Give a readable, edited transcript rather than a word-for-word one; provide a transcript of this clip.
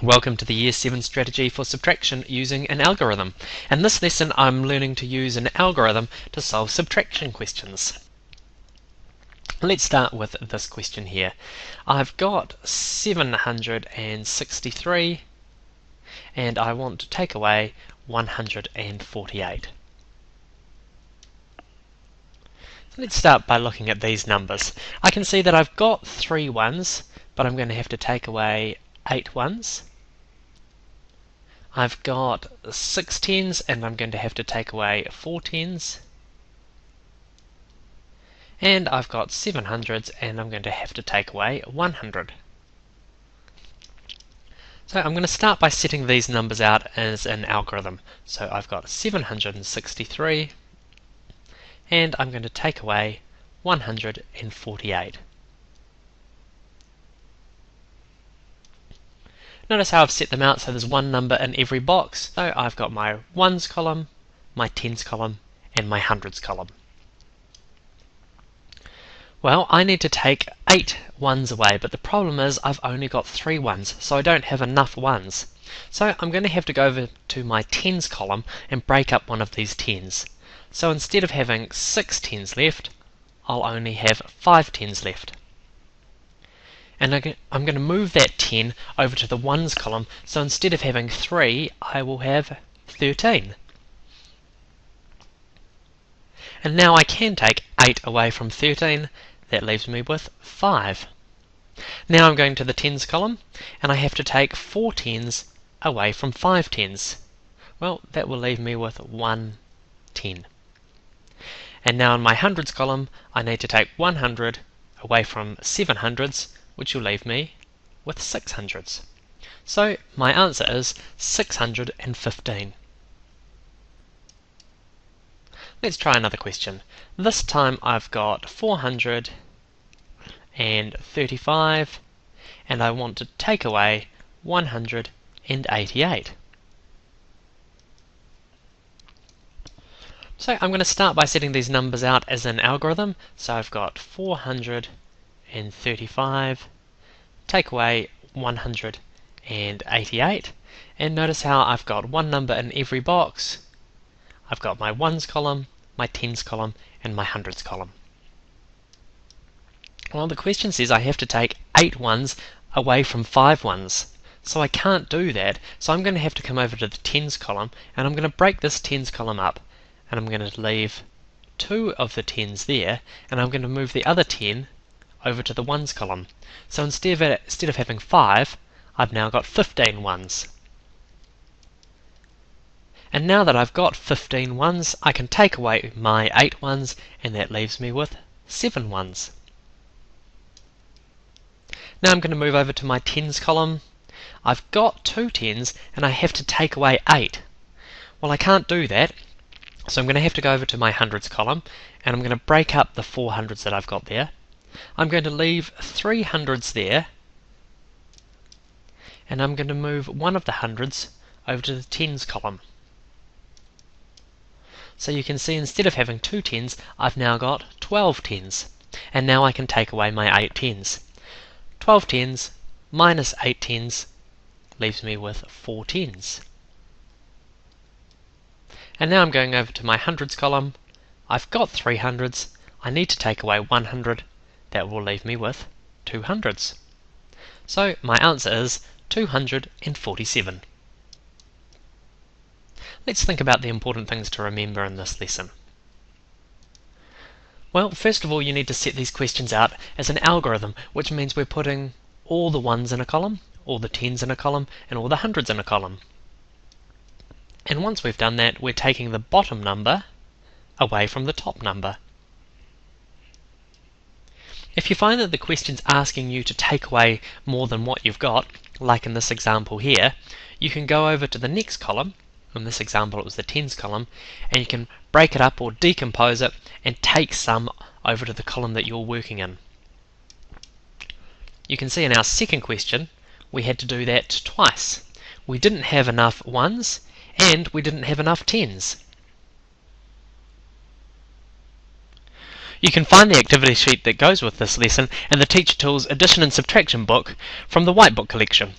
Welcome to the Year 7 strategy for subtraction using an algorithm. In this lesson I'm learning to use an algorithm to solve subtraction questions. Let's start with this question here. I've got 763 and I want to take away 148. Let's start by looking at these numbers. I can see that I've got 3 ones, but I'm going to have to take away 8 ones. I've got 6 tens and I'm going to have to take away 4 tens. And I've got 7 hundreds and I'm going to have to take away 100. So I'm going to start by setting these numbers out as an algorithm. So I've got 763 and I'm going to take away 148. Notice how I've set them out so there's one number in every box. So I've got my ones column, my tens column, and my hundreds column. Well, I need to take 8 ones away, but the problem is I've only got 3 ones, so I don't have enough ones. So I'm going to have to go over to my tens column and break up one of these tens. So instead of having 6 tens left, I'll only have 5 tens left. And I'm going to move that 10 over to the ones column, so instead of having 3, I will have 13. And now I can take 8 away from 13, that leaves me with 5. Now I'm going to the tens column, and I have to take 4 tens away from 5 tens. Well, that will leave me with 1 10. And now in my hundreds column, I need to take 100 away from 7 hundreds, which will leave me with 6 hundreds. So my answer is 615. Let's try another question. This time I've got 435 and I want to take away 188. So I'm going to start by setting these numbers out as an algorithm. So I've got 435, take away 188, and notice how I've got one number in every box. I've got my ones column, my tens column, and my hundreds column. Well, the question says I have to take 8 ones away from 5 ones. So I can't do that. So I'm going to have to come over to the tens column, and I'm going to break this tens column up. And I'm going to leave 2 of the tens there, and I'm going to move the other 10 over to the ones column. So instead of having 5, I've now got 15 ones. And now that I've got 15 ones, I can take away my 8 ones, and that leaves me with 7 ones. Now I'm going to move over to my tens column. I've got 2 tens, and I have to take away 8. Well, I can't do that. So I'm going to have to go over to my hundreds column, and I'm going to break up the 4 hundreds that I've got there. I'm going to leave 3 hundreds there, and I'm going to move one of the hundreds over to the tens column. So you can see instead of having 2 tens, I've now got 12 tens, and now I can take away my 8 tens. 12 tens minus 8 tens leaves me with 4 tens. And now I'm going over to my hundreds column. I've got 3 hundreds. I need to take away 100. That will leave me with 2 hundreds. So my answer is 247. Let's think about the important things to remember in this lesson. Well, first of all, you need to set these questions out as an algorithm, which means we're putting all the ones in a column, all the tens in a column, and all the hundreds in a column. And once we've done that, we're taking the bottom number away from the top number. If you find that the question's asking you to take away more than what you've got, like in this example here, you can go over to the next column. In this example it was the tens column, and you can break it up or decompose it and take some over to the column that you're working in. You can see in our second question we had to do that twice. We didn't have enough ones, and we didn't have enough tens. You can find the activity sheet that goes with this lesson in the Teacher Tools Addition and Subtraction book from the Whitebook collection.